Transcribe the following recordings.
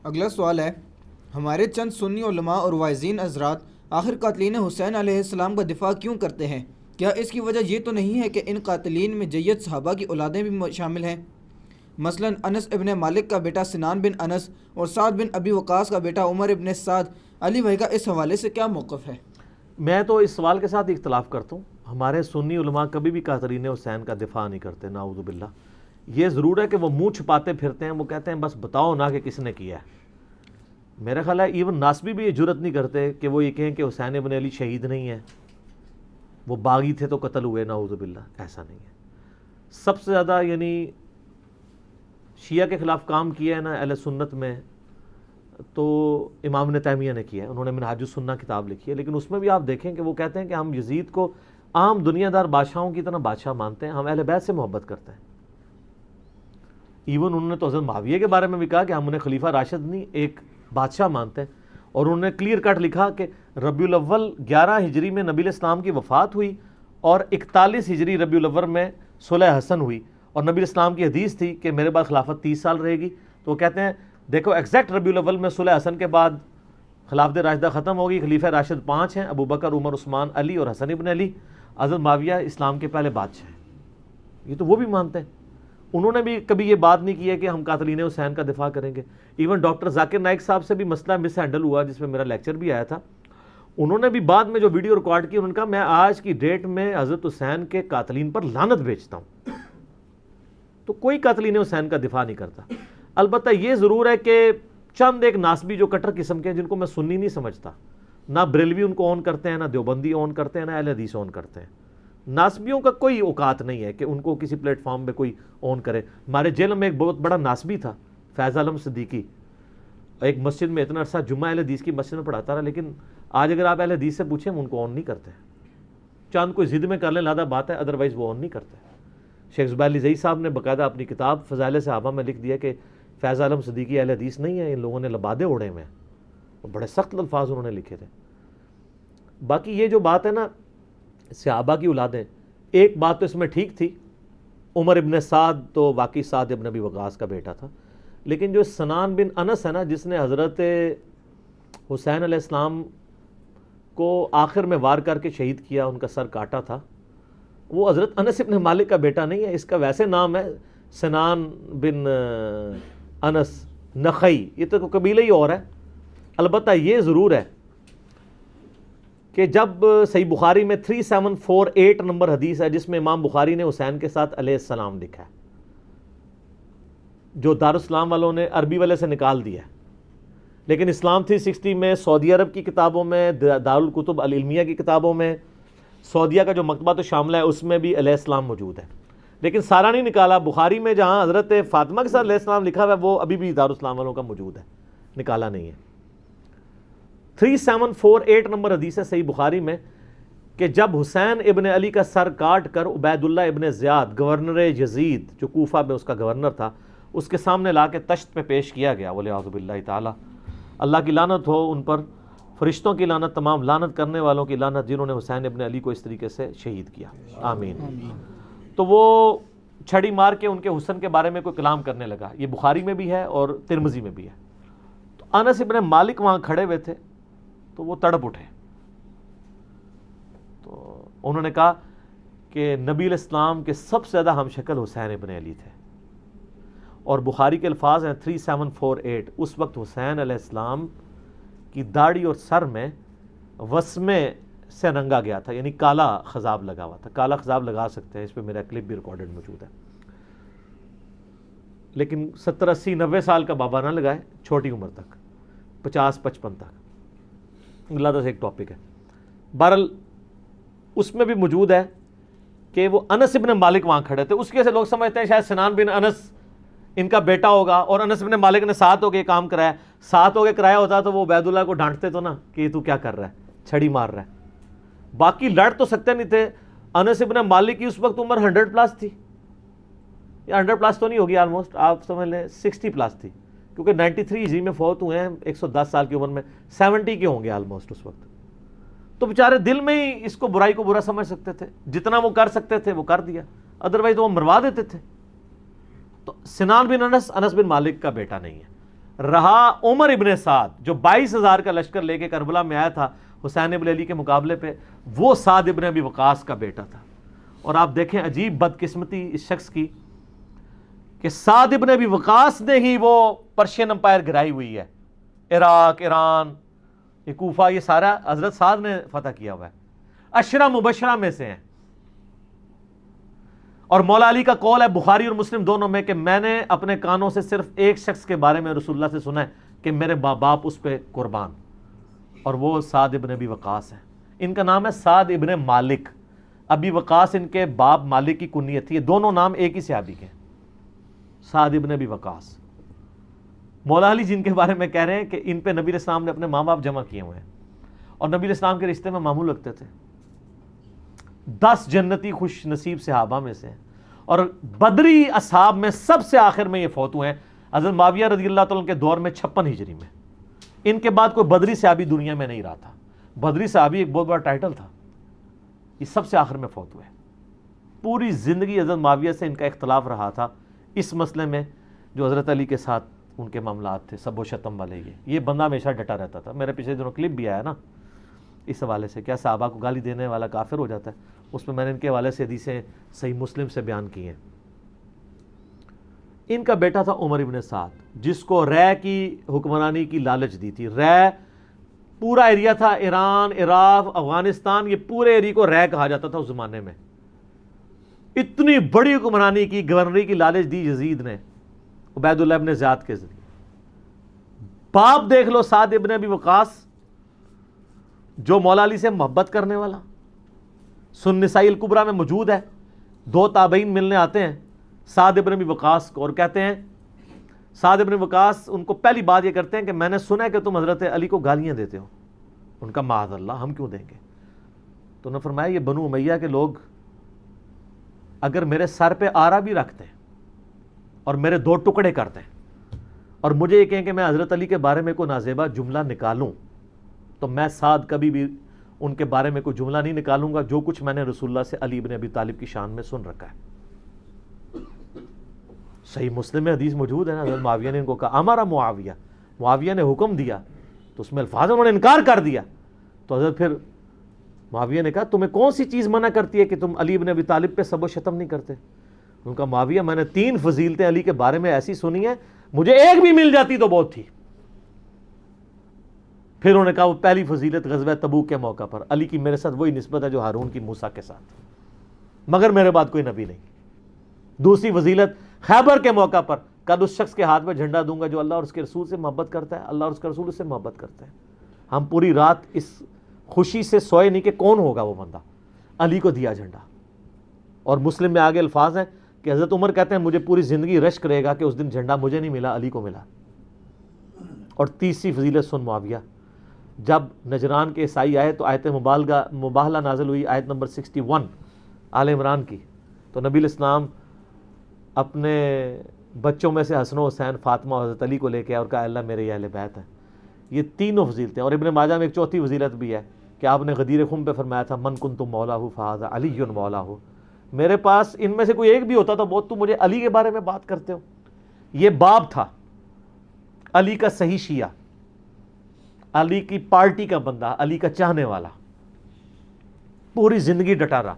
اگلا سوال ہے، ہمارے چند سنی علماء اور واعظین حضرات آخر قاتلین حسین علیہ السلام کا دفاع کیوں کرتے ہیں؟ کیا اس کی وجہ یہ تو نہیں ہے کہ ان قاتلین میں جید صحابہ کی اولادیں بھی شامل ہیں؟ مثلا انس ابن مالک کا بیٹا سنان بن انس اور سعد بن ابی وقاص کا بیٹا عمر ابن سعد۔ علی بھائی کا اس حوالے سے کیا موقف ہے؟ میں تو اس سوال کے ساتھ اختلاف کرتا ہوں. ہمارے سنی علماء کبھی بھی قاتلین حسین کا دفاع نہیں کرتے، نعوذ باللہ. یہ ضرور ہے کہ وہ منہ چھپاتے پھرتے ہیں، وہ کہتے ہیں بس بتاؤ نا کہ کس نے کیا ہے. میرا خیال ہے ایون ناسبی بھی یہ جرت نہیں کرتے کہ وہ یہ کہیں کہ حسین ابن علی شہید نہیں ہے، وہ باغی تھے تو قتل ہوئے، نعوذ باللہ. ایسا نہیں ہے. سب سے زیادہ یعنی شیعہ کے خلاف کام کیا ہے نا اہل سنت میں تو امام ابن تیمیہ نے کیا ہے. انہوں نے منہاج السنہ کتاب لکھی ہے، لیکن اس میں بھی آپ دیکھیں کہ وہ کہتے ہیں کہ ہم یزید کو عام دنیا دار بادشاہوں کی طرح بادشاہ مانتے ہیں، ہم اہل بیت سے محبت کرتے ہیں. ایون انہوں نے تو حضرت معاویہ کے بارے میں بھی کہا کہ ہم انہیں خلیفہ راشد نہیں ایک بادشاہ مانتے ہیں. اور انہوں نے کلیئر کٹ لکھا کہ ربیع الاول 11 ہجری میں نبی اسلام کی وفات ہوئی اور 41 ہجری ربیع الاول میں صلح حسن ہوئی، اور نبی اسلام کی حدیث تھی کہ میرے بعد خلافت 30 سال رہے گی. تو وہ کہتے ہیں دیکھو ایگزیکٹ ربیع الاول میں صلح حسن کے بعد خلافت راشدہ ختم ہوگی، خلیفہ راشد 5 ہیں، ابو بکر، عمر، عثمان، علی اور حسن ابن علی. حضرت معاویہ اسلام کے پہلے بادشاہ ہیں. یہ تو وہ بھی مانتے ہیں. انہوں نے بھی کبھی یہ بات نہیں کی ہے کہ ہم قاتلین حسین کا دفاع کریں گے. ایون ڈاکٹر ذاکر نائک صاحب سے بھی مسئلہ مس ہینڈل ہوا جس میں میرا لیکچر بھی آیا تھا. انہوں نے بھی بعد میں جو ویڈیو ریکارڈ کی انہوں نے کہا میں آج کی ڈیٹ میں حضرت حسین کے قاتلین پر لعنت بھیجتا ہوں. تو کوئی قاتلین حسین کا دفاع نہیں کرتا. البتہ یہ ضرور ہے کہ چند ایک ناسبی جو کٹر قسم کے ہیں جن کو میں سنی نہیں سمجھتا، نہ بریلوی ان کو اون کرتے ہیں، نہ دیوبندی اون کرتے ہیں، نہ اہل حدیث اون کرتے ہیں. ناسبیوں کا کوئی اوقات نہیں ہے کہ ان کو کسی پلیٹ فارم پہ کوئی اون کرے. ہمارے جیل میں ایک بہت بڑا ناسبی تھا، فیض عالم صدیقی، ایک مسجد میں اتنا عرصہ جمعہ اہل حدیث کی مسجد میں پڑھاتا رہا، لیکن آج اگر آپ اہل حدیث سے پوچھیں ان کو اون نہیں کرتے. چاند کوئی ضد میں کر لیں لادہ بات ہے، ادروائز وہ اون نہیں کرتے. شیخ زبیر علی زئی صاحب نے باقاعدہ اپنی کتاب فضائل صحابہ میں لکھ دیا کہ فیض عالم صدیقی اہل حدیث نہیں ہے، ان لوگوں نے لبادے اڑے ہوئے ہیں. بڑے سخت الفاظ انہوں نے لکھے تھے. باقی یہ جو بات ہے نا صحابہ کی اولادیں، ایک بات تو اس میں ٹھیک تھی، عمر ابن سعد تو واقعی سعد ابن ابی وقاص کا بیٹا تھا، لیکن جو سنان بن انس ہے نا جس نے حضرت حسین علیہ السلام کو آخر میں وار کر کے شہید کیا، ان کا سر کاٹا تھا، وہ حضرت انس ابن مالک کا بیٹا نہیں ہے. اس کا ویسے نام ہے سنان بن انس نخعی، یہ تو قبیلہ ہی اور ہے. البتہ یہ ضرور ہے کہ جب صحیح بخاری میں 3748 نمبر حدیث ہے جس میں امام بخاری نے حسین کے ساتھ علیہ السلام لکھا ہے، جو دارالاسلام والوں نے عربی والے سے نکال دیا ہے، لیکن اسلام 360 میں، سعودی عرب کی کتابوں میں، دارالکتب العلمیہ کی کتابوں میں، سعودیہ کا جو مکتبہ تو شاملہ ہے اس میں بھی علیہ السلام موجود ہے. لیکن سارا نہیں نکالا. بخاری میں جہاں حضرت فاطمہ کے ساتھ علیہ السلام لکھا ہوا ہے وہ ابھی بھی دارالاسلام والوں کا موجود ہے، نکالا نہیں ہے. 3748 نمبر حدیث ہے صحیح بخاری میں کہ جب حسین ابن علی کا سر کاٹ کر عبید اللہ ابن زیاد گورنر یزید جو کوفہ میں اس کا گورنر تھا اس کے سامنے لا کے تشت پہ پیش کیا گیا، وَلِعَاذُ بِاللَّهِ تعالی، اللہ کی لعنت ہو ان پر، فرشتوں کی لعنت، تمام لعنت کرنے والوں کی لعنت جنہوں نے حسین ابن علی کو اس طریقے سے شہید کیا، آمین. تو وہ چھڑی مار کے ان کے حسن کے بارے میں کوئی کلام کرنے لگا. یہ بخاری میں بھی ہے اور ترمذی میں بھی ہے. تو انس ابن مالک وہاں کھڑے ہوئے تھے تو وہ تڑپ اٹھے. تو انہوں نے کہا کہ نبی علیہ السلام کے سب سے زیادہ ہم شکل حسین ابن علی تھے. اور بخاری کے الفاظ ہیں 3748، اس وقت حسین علیہ السلام کی داڑھی اور سر میں وسمے سے رنگا گیا تھا، یعنی کالا خضاب لگا ہوا تھا. کالا خضاب لگا سکتے ہیں، اس پہ میرا کلپ بھی ریکارڈڈ موجود ہے. لیکن 70 80 90 سال کا بابا نہ لگائے، چھوٹی عمر تک 50 55 تک. اللہ سے ایک ٹاپک ہے. بہرحال اس میں بھی موجود ہے کہ وہ انس ابن مالک وہاں کھڑے تھے. اس کے سے لوگ سمجھتے ہیں شاید سنان بن انس ان کا بیٹا ہوگا، اور انس ابن مالک نے ساتھ ہو کے کام کرایا. ساتھ ہو کے کرایا ہوتا تو وہ عبید اللہ کو ڈانٹتے تو نا کہ تو کیا کر رہا ہے، چھڑی مار رہا ہے. باقی لڑ تو سکتے نہیں تھے. انس ابن مالک کی اس وقت عمر 100 پلس تھی، یا 100 پلس تو نہیں ہوگی، آلموسٹ آپ سمجھ لیں 60 پلس تھی، کیونکہ 93 ہجری میں فوت ہوئے ہیں 110 سال کی عمر میں، 70 کے ہوں گے آلموسٹ اس وقت. تو بیچارے دل میں ہی اس کو برائی کو برا سمجھ سکتے تھے، جتنا وہ کر سکتے تھے وہ کر دیا، ادروائز وہ مروا دیتے تھے. تو سنان بن انس بن مالک کا بیٹا نہیں ہے. رہا عمر ابن سعد جو 22,000 کا لشکر لے کے کربلا میں آیا تھا حسین ابن علی کے مقابلے پہ، وہ سعد ابن ابی وقاص کا بیٹا تھا۔ اور آپ دیکھیں عجیب بدقسمتی اس شخص کی کہ سعد ابن ابی وقاص نے ہی وہ پرشین امپائر گرائی ہوئی ہے، عراق، ایران، یہ کوفہ، یہ سارا حضرت سعد نے فتح کیا ہوا ہے، عشرہ مبشرہ میں سے ہیں۔ اور مولا علی کا قول ہے بخاری اور مسلم دونوں میں کہ میں نے اپنے کانوں سے صرف ایک شخص کے بارے میں رسول اللہ سے سنا ہے کہ میرے ماں باپ اس پہ قربان، اور وہ سعد ابن ابی وقاص ہیں۔ ان کا نام ہے سعد ابن مالک، ابی وقاص ان کے باپ مالک کی کنیت تھی، یہ دونوں نام ایک ہی صحابی کے، سعد ابن ابی وقاص۔ مولا علی جن کے بارے میں کہہ رہے ہیں کہ ان پہ نبی علیہ السلام نے اپنے ماں باپ جمع کیے ہوئے ہیں، اور نبی علیہ السلام کے رشتے میں معمول رکھتے تھے۔ 10 جنتی خوش نصیب صحابہ میں سے ہیں، اور بدری اصحاب میں سب سے آخر میں یہ فوت ہوئے ہیں حضرت معاویہ رضی اللہ تعالیٰ کے دور میں 56 ہجری میں۔ ان کے بعد کوئی بدری صحابی دنیا میں نہیں رہا تھا۔ بدری صحابی ایک بہت بڑا ٹائٹل تھا، یہ سب سے آخر میں فوت ہوئے۔ پوری زندگی حضرت معاویہ سے ان کا اختلاف رہا تھا اس مسئلے میں جو حضرت علی کے ساتھ ان کے معاملات تھے، سب و شتم والے۔ یہ بندہ ہمیشہ ڈٹا رہتا تھا۔ میرے پچھلے دنوں کلپ بھی آیا نا اس حوالے سے، کیا صحابہ کو گالی دینے والا کافر ہو جاتا ہے، اس میں نے ان کے حوالے سے حدیثیں صحیح مسلم سے بیان کی ہیں۔ ان کا بیٹا تھا عمر ابن سعد، جس کو رے کی حکمرانی کی لالچ دی تھی۔ رے پورا ایریا تھا، ایران، عراق، افغانستان، یہ پورے ایریا کو رے کہا جاتا تھا اس زمانے میں۔ اتنی بڑی حکمرانی کی، گورنری کی لالچ دی یزید نے عبید اللہ ابن زیاد کے ذریعے۔ باپ دیکھ لو سعد ابن ابی وقاص، جو مولا علی سے محبت کرنے والا، سن نسائی الکبریٰ میں موجود ہے۔ 2 تابعین ملنے آتے ہیں سعد ابن ابی وقاص کو اور کہتے ہیں، سعد ابن وقاص ان کو پہلی بات یہ کرتے ہیں کہ میں نے سنا ہے کہ تم حضرت علی کو گالیاں دیتے ہو۔ ان کا معاذ اللہ، ہم کیوں دیں گے؟ تو انہوں نے فرمایا یہ بنو امیہ کے لوگ اگر میرے سر پہ آرا بھی رکھتے ہیں اور میرے 2 ٹکڑے کرتے ہیں اور مجھے یہ کہیں کہ میں حضرت علی کے بارے میں کوئی نازیبہ جملہ نکالوں، تو میں سعد کبھی بھی ان کے بارے میں کوئی جملہ نہیں نکالوں گا جو کچھ میں نے رسول اللہ سے علی ابن ابی طالب کی شان میں سن رکھا ہے۔ صحیح مسلم میں حدیث موجود ہے نا، حضرت معاویہ نے ان کو کہا امارا معاویہ، معاویہ نے حکم دیا، تو اس میں الفاظ انہوں نے انکار کر دیا۔ تو حضرت پھر معاویہ نے کہا تمہیں کون سی چیز منع کرتی ہے کہ تم علی ابن ابی طالب پہ سب و شتم نہیں کرتے؟ ان کا معاویہ میں نے 3 فضیلتیں علی کے بارے میں ایسی سنی ہیں، مجھے ایک بھی مل جاتی تو بہت تھی۔ پھر انہوں نے کہا وہ پہلی فضیلت غزوہ تبوک کے موقع پر علی کی میرے ساتھ وہی نسبت ہے جو ہارون کی موسیٰ کے ساتھ، مگر میرے بعد کوئی نبی نہیں۔ دوسری فضیلت خیبر کے موقع پر کل اس شخص کے ہاتھ میں جھنڈا دوں گا جو اللہ اور اس کے رسول سے محبت کرتا ہے، اللہ اور اس کے رسول سے محبت کرتے ہیں۔ ہم پوری رات اس خوشی سے سوئے نہیں کہ کون ہوگا وہ بندہ، علی کو دیا جھنڈا۔ اور مسلم میں آگے الفاظ ہیں کہ حضرت عمر کہتے ہیں مجھے پوری زندگی رشک رہے گا کہ اس دن جھنڈا مجھے نہیں ملا، علی کو ملا۔ اور تیسری فضیلت سن معاویہ، جب نجران کے عیسائی آئے تو آیت مباہلہ نازل ہوئی، آیت نمبر 61 آل عمران کی، تو نبی الاسلام اپنے بچوں میں سے حسن و حسین، فاطمہ اور حضرت علی کو لے کے اور کہا اللہ میرے یہ اہل بیت ہیں۔ یہ تینوں فضیلتیں، اور ابن ماجہ میں ایک چوتھی فضیلت بھی ہے کہ آپ نے غدیر خم پہ فرمایا تھا من کنت مولاہ فہذا علی مولاہ، میرے پاس ان میں سے کوئی ایک بھی ہوتا تو بہت تم مجھے علی کے بارے میں بات کرتے ہو۔ یہ باپ تھا علی کا صحیح شیعہ، علی کی پارٹی کا بندہ، علی کا چاہنے والا، پوری زندگی ڈٹا رہا،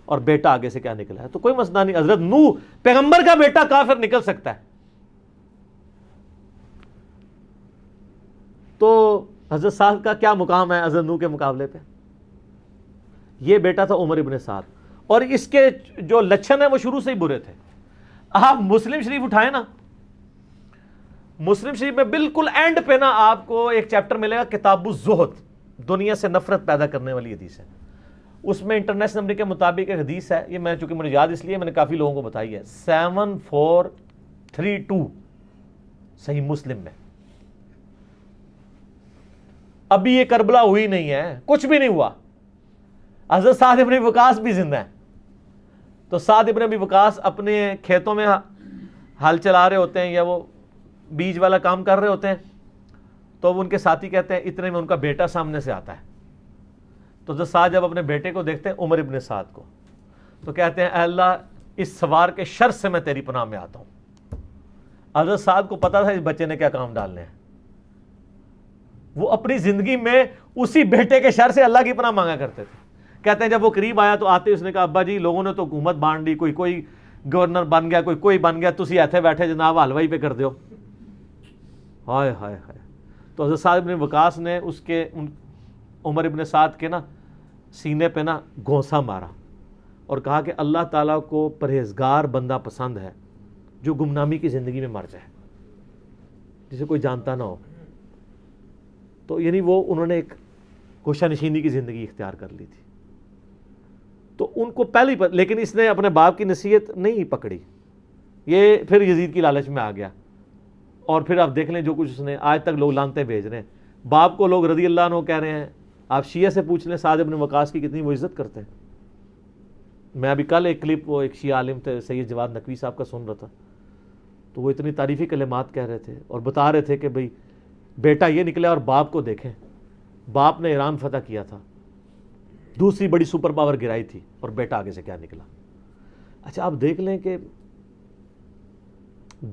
اور بیٹا آگے سے کیا نکلا ہے تو کوئی مسئلہ نہیں۔ حضرت نوح پیغمبر کا بیٹا کافر نکل سکتا ہے، تو حضرت سعد کا کیا مقام ہے حضرت نوح کے مقابلے پہ؟ یہ بیٹا تھا عمر ابن سعد، اور اس کے جو لچھن ہیں وہ شروع سے ہی برے تھے۔ آپ مسلم شریف اٹھائیں نا، مسلم شریف میں بالکل اینڈ پہ نا آپ کو ایک چیپٹر ملے گا کتاب الزہد، دنیا سے نفرت پیدا کرنے والی حدیث ہے۔ اس میں انٹرنیشنل نمبر کے مطابق ایک حدیث ہے، یہ میں چونکہ مجھے یاد اس لیے میں نے کافی لوگوں کو بتائی ہے، 7432 صحیح مسلم میں۔ ابھی یہ کربلا ہوئی نہیں ہے، کچھ بھی نہیں ہوا، حضرت سعد ابن وقاص بھی زندہ ہیں۔ تو سعد ابن ابی وقاص اپنے کھیتوں میں ہل چلا رہے ہوتے ہیں یا وہ بیج والا کام کر رہے ہوتے ہیں، تو وہ ان کے ساتھی کہتے ہیں اتنے میں ان کا بیٹا سامنے سے آتا ہے۔ تو حضرت سعد جب اپنے بیٹے کو دیکھتے ہیں عمر ابن سعد کو، تو کہتے ہیں اے اللہ اس سوار کے شر سے میں تیری پناہ میں آتا ہوں۔ حضرت سعد کو پتا تھا اس بچے نے کیا کام ڈالنے ہیں. وہ اپنی زندگی میں اسی بیٹے کے شر سے اللہ کی پناہ مانگا کرتے تھے. کہتے ہیں جب وہ قریب آیا تو آتے اس نے کہا ابا جی لوگوں نے تو حکومت بانٹ دی, کوئی گورنر بن گیا, کوئی بن گیا, تسی ایتھے بیٹھے جناب حلوائی پہ کر دیو. ہائے ہائے ہائے. تو حضرت سعد بن وقاص نے اس کے عمر ابن سعد کے نا سینے پہ نا گھونسا مارا اور کہا کہ اللہ تعالیٰ کو پرہیزگار بندہ پسند ہے جو گمنامی کی زندگی میں مر جائے, جسے کوئی جانتا نہ ہو. تو یعنی وہ انہوں نے ایک گوشہ نشینی کی زندگی اختیار کر لی تھی. تو ان کو پہلے ہی لیکن اس نے اپنے باپ کی نصیحت نہیں پکڑی, یہ پھر یزید کی لالچ میں آ گیا. اور پھر آپ دیکھ لیں جو کچھ اس نے, آج تک لوگ لانتے بھیج رہے ہیں. باپ کو لوگ رضی اللہ عنہ کہہ رہے ہیں. آپ شیعہ سے پوچھ لیں سعد بن وقاص کی کتنی وہ عزت کرتے ہیں. میں ابھی کل ایک کلپ وہ ایک شیعہ عالم تھے سید جواد نقوی صاحب کا سن رہا تھا, تو وہ اتنی تعریفی کلمات کہہ رہے تھے اور بتا رہے تھے کہ بھئی بیٹا یہ نکلا اور باپ کو دیکھیں, باپ نے ایران فتح کیا تھا, دوسری بڑی سپر پاور گرائی تھی, اور بیٹا آگے سے کیا نکلا. اچھا آپ دیکھ لیں کہ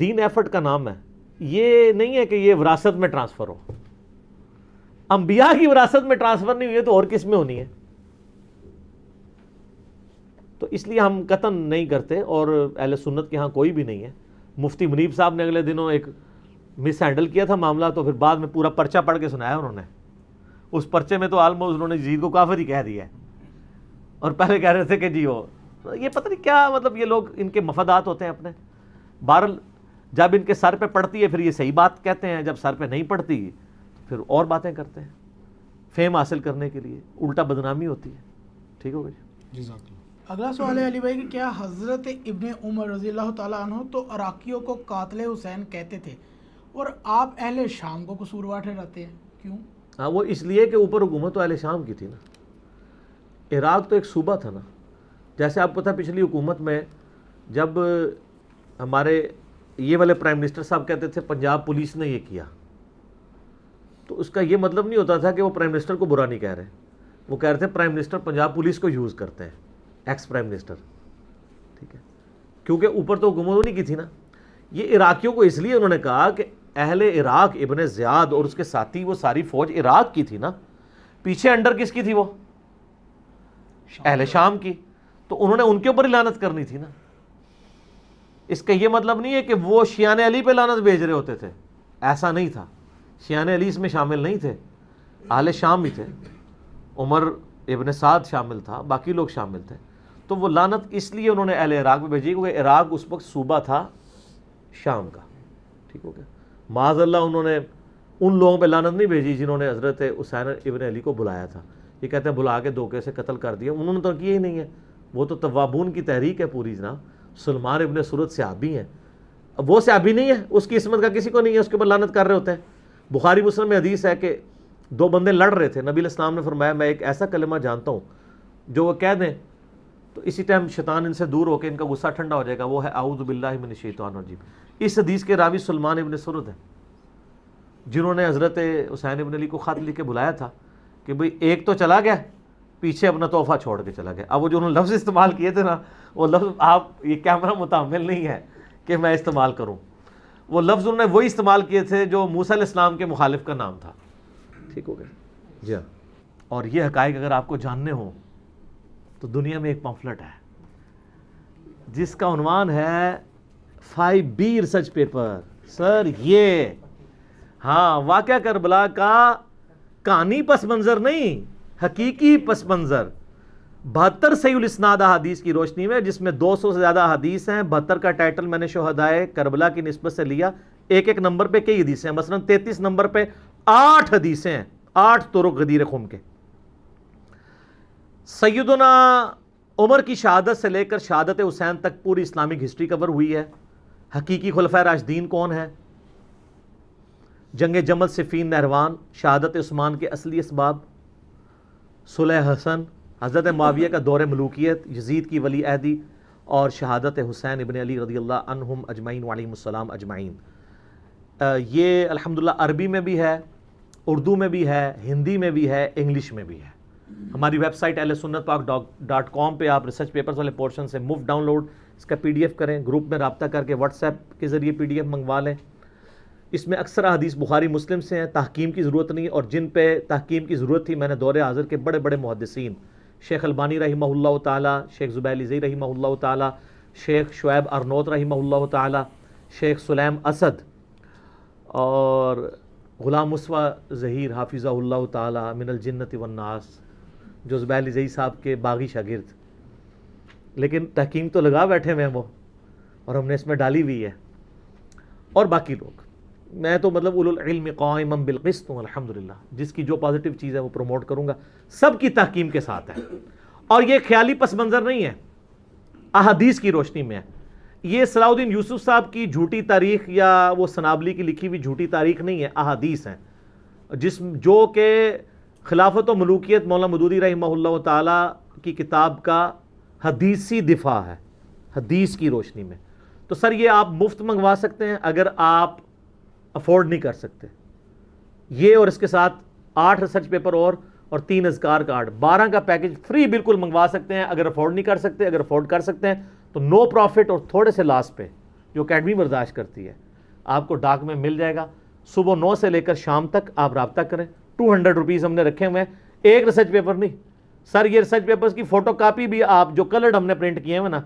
دین ایفرٹ کا نام ہے, یہ نہیں ہے کہ یہ وراثت میں ٹرانسفر ہو. انبیاء کی وراثت میں ٹرانسفر نہیں ہوئی ہے تو اور کس میں ہونی ہے. تو اس لیے ہم قطعاً نہیں کرتے, اور اہل سنت کے ہاں کوئی بھی نہیں ہے. مفتی منیب صاحب نے اگلے دنوں ایک مس ہینڈل کیا تھا معاملہ, تو پھر بعد میں پورا پرچہ پڑھ کے سنایا انہوں نے. اس پرچے میں تو آلموسٹ انہوں نے یزید کو کافر ہی کہہ دیا ہے, اور پہلے کہہ رہے تھے کہ جی وہ یہ پتہ نہیں کیا, مطلب یہ لوگ ان کے مفادات ہوتے ہیں اپنے. بہرحال جب ان کے سر پہ پڑتی ہے پھر یہ صحیح بات کہتے ہیں, جب سر پہ نہیں پڑتی پھر اور باتیں کرتے ہیں فیم حاصل کرنے کے لیے, الٹا بدنامی ہوتی ہے. ٹھیک ہو گئی جی. اگلا سوال ہے علی بھائی کہ کیا حضرت ابن عمر رضی اللہ تعالیٰ عنہ تو عراقیوں کو قاتل حسین کہتے تھے, اور آپ اہل شام کو قصوروار ٹھہراتے ہیں, کیوں؟ ہاں وہ اس لیے کہ اوپر حکومت تو اہل شام کی تھی نا, عراق تو ایک صوبہ تھا نا. جیسے آپ کو پتہ پچھلی حکومت میں جب ہمارے یہ والے پرائم منسٹر صاحب کہتے تھے پنجاب پولیس نے یہ کیا, تو اس کا یہ مطلب نہیں ہوتا تھا کہ وہ پرائم منسٹر کو برا نہیں کہہ رہے, وہ کہہ رہے تھے پرائم منسٹر پنجاب پولیس کو یوز کرتے ہیں, ایکس پرائم منسٹر. ٹھیک ہے, کیونکہ اوپر تو حکومت انہی کی تھی نا. یہ عراقیوں کو اس لیے انہوں نے کہا کہ اہل عراق ابن زیاد اور اس کے ساتھی وہ ساری فوج عراق کی تھی نا, پیچھے انڈر کس کی تھی, وہ اہل شام کی, تو انہوں نے ان کے اوپر ہی لعنت کرنی تھی نا. اس کا یہ مطلب نہیں ہے کہ وہ شیعان علی پہ لعنت بھیج رہے ہوتے تھے, ایسا نہیں تھا. شیعان علی اس میں شامل نہیں تھے, اہل شام ہی تھے. عمر ابن سعد شامل تھا, باقی لوگ شامل تھے. تو وہ لعنت اس لیے انہوں نے اہل عراق پہ بھیجی کیونکہ عراق اس وقت صوبہ تھا شام کا. ٹھیک ہو گیا. معاذ اللہ انہوں نے ان لوگوں پہ لعنت نہیں بھیجی جنہوں نے حضرت حسین ابن علی کو بلایا تھا. یہ کہتے ہیں بلا کے دھوکے سے قتل کر دیا, انہوں نے تو کیا ہی نہیں ہے. وہ تو توابون کی تحریک ہے پوری جناب. سلمان ابن سرد صحابی ہیں, وہ صحابی نہیں ہے, اس کی عصمت کا کسی کو نہیں ہے, اس کے اوپر لعنت کر رہے ہوتے ہیں. بخاری مسلم میں حدیث ہے کہ دو بندے لڑ رہے تھے, نبی علیہ السلام نے فرمایا میں ایک ایسا کلمہ جانتا ہوں جو وہ کہہ دیں تو اسی ٹائم شیطان ان سے دور ہو کے ان کا غصہ ٹھنڈا ہو جائے گا, وہ ہے اعوذ باللہ من الشیطان الرجیم. اس حدیث کے راوی سلمان ابن سرد ہیں جنہوں نے حضرت حسین ابن علی کو خط لکھ کے بلایا تھا کہ بھئی ایک تو چلا گیا, پیچھے اپنا تحفہ چھوڑ کے چلا گیا. اب وہ جو انہوں نے لفظ استعمال کیے تھے نا, وہ لفظ آپ یہ کیمرہ متحمل نہیں ہے کہ میں استعمال کروں. وہ لفظ انہوں نے وہی استعمال کیے تھے جو موسیٰ علیہ السلام کے مخالف کا نام تھا. ٹھیک ہو گیا جی ہاں. اور یہ حقائق اگر آپ کو جاننے ہوں تو دنیا میں ایک پمفلٹ ہے جس کا عنوان ہے 5B ریسرچ پیپر. سر یہ ہاں واقعہ کربلا کا کہانی پس منظر نہیں, حقیقی پس منظر 72 صحیح الاسناد احادیث کی روشنی میں, جس میں 200 سے زیادہ حدیث ہیں. 72 کا ٹائٹل میں نے شہدائے کربلا کی نسبت سے لیا. ایک ایک نمبر پہ کئی حدیثیں ہیں, مثلا 33 نمبر پہ 8 حدیثیں ہیں, 8 طرق غدیر خم کے. سیدنا عمر کی شہادت سے لے کر شہادت حسین تک پوری اسلامک ہسٹری کور ہوئی ہے. حقیقی خلفائے راشدین کون ہیں, جنگ جمل صفین نہروان, شہادت عثمان کے اصلی اسباب, صلح حسن, حضرت معاویہ کا دور ملوکیت, یزید کی ولی عہدی, اور شہادت حسین ابن علی رضی اللہ عنہم اجمعین وعلیہم السلام اجمعین. یہ الحمدللہ عربی میں بھی ہے, اردو میں بھی ہے, ہندی میں بھی ہے, انگلش میں بھی ہے. ہماری ویب سائٹ اہل سنت پاک .com پہ آپ ریسرچ پیپرز والے پورشن سے مفت ڈاؤن لوڈ اس کا PDF کریں, گروپ میں رابطہ کر کے واٹس ایپ کے ذریعے PDF منگوا لیں. اس میں اکثر حدیث بخاری مسلم سے ہیں, تحکیم کی ضرورت نہیں, اور جن پہ تحکیم کی ضرورت تھی میں نے دور حاضر کے بڑے بڑے محدثین شیخ البانی رحمہ اللہ تعالی, شیخ زبیر علی رحمہ اللہ تعالی, شیخ شعیب ارنوت رحمہ اللہ تعالی, شیخ سلیم اسد اور غلام مصطفیٰ ظہیر حافظہ اللہ تعالی من الجنت والناس, جو زبیر علی ظہیر صاحب کے باغی شاگرد, لیکن تحکیم تو لگا بیٹھے ہوئے ہیں وہ, اور ہم نے اس میں ڈالی ہوئی ہے. اور باقی لوگ, میں تو مطلب اولو العلم قائما بالقسط ہوں الحمدللہ, جس کی جو پازیٹیو چیز ہے وہ پروموٹ کروں گا, سب کی تحکیم کے ساتھ ہے. اور یہ خیالی پس منظر نہیں ہے, احادیث کی روشنی میں ہے. یہ صلاح الدین یوسف صاحب کی جھوٹی تاریخ یا وہ سنابلی کی لکھی ہوئی جھوٹی تاریخ نہیں ہے, احادیث ہیں جو کہ خلافت و ملوکیت مولانا مودودی رحمہ اللہ تعالی کی کتاب کا حدیثی دفاع ہے, حدیث کی روشنی میں. تو سر یہ آپ مفت منگوا سکتے ہیں اگر آپ افورڈ نہیں کر سکتے. یہ اور اس کے ساتھ 8 ریسرچ پیپر اور 3 اذکار کارڈ, 12 کا پیکج فری بالکل منگوا سکتے ہیں اگر افورڈ نہیں کر سکتے. اگر افورڈ کر سکتے ہیں تو نو پروفٹ اور تھوڑے سے لاس پہ جو اکیڈمی برداشت کرتی ہے آپ کو ڈاک میں مل جائے گا. صبح 9 سے لے کر شام تک آپ رابطہ کریں. 200 روپیز ہم نے رکھے ہوئے ہیں, ایک ریسرچ پیپر نہیں سر. یہ ریسرچ پیپرز کی فوٹو کاپی بھی آپ جو کلرڈ ہم نے پرنٹ کیے ہیں نا,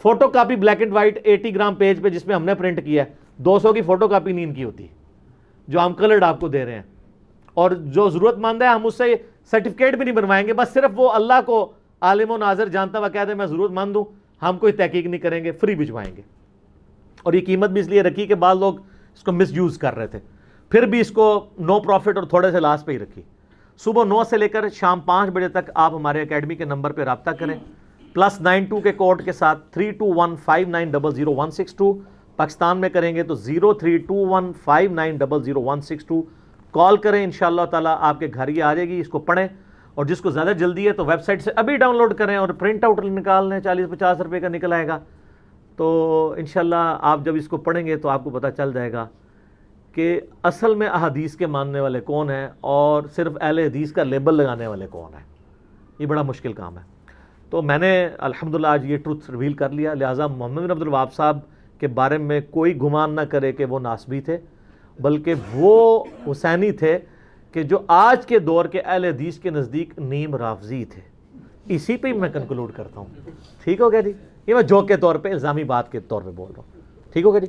photo copy black and white 80 gram page پہ جس میں ہم نے پرنٹ کیا ہے, 200 کی فوٹو کاپی نہیں ان کی ہوتی جو ہم کلرڈ آپ کو دے رہے ہیں. اور جو ضرورت مند ہے ہم اس سے سرٹیفکیٹ بھی نہیں بنوائیں گے, بس صرف وہ اللہ کو عالم و ناظر جانتا ہوا کہہ دے میں ضرورت مند ہوں, ہم کوئی تحقیق نہیں کریں گے, فری بھجوائیں گے. اور یہ قیمت بھی اس لیے رکھی کہ بعض لوگ اس کو مس یوز کر رہے تھے, پھر بھی اس کو نو پروفٹ اور تھوڑے سے لاس پہ ہی رکھی. صبح 9 سے لے کر شام 5 بجے تک آپ ہمارے اکیڈمی کے نمبر پہ رابطہ کریں, +92 کے کوڈ کے ساتھ 3215900162. پاکستان میں کریں گے تو 032159000162 کال کریں, انشاءاللہ تعالیٰ آپ کے گھر ہی آ جائے گی. اس کو پڑھیں, اور جس کو زیادہ جلدی ہے تو ویب سائٹ سے ابھی ڈاؤن لوڈ کریں اور پرنٹ آؤٹ نکال لیں, 40-50 روپے کا نکل آئے گا. تو انشاءاللہ آپ جب اس کو پڑھیں گے تو آپ کو پتہ چل جائے گا کہ اصل میں احادیث کے ماننے والے کون ہیں اور صرف اہل حدیث کا لیبل لگانے والے کون ہیں. یہ بڑا مشکل کام ہے. تو میں نے الحمدللہ آج یہ ٹروتھ ریویل کر لیا, لہٰذا محمد بن عبد الوہاب صاحب کے بارے میں کوئی گمان نہ کرے کہ وہ ناسبی تھے, بلکہ وہ حسینی تھے کہ جو آج کے دور کے اہل حدیث کے نزدیک نیم رافضی تھے. اسی پہ میں کنکلوڈ کرتا ہوں. ٹھیک ہو گیا جی, یہ میں جوک کے طور پہ الزامی بات کے طور پہ بول رہا ہوں. ٹھیک ہو گیا جی.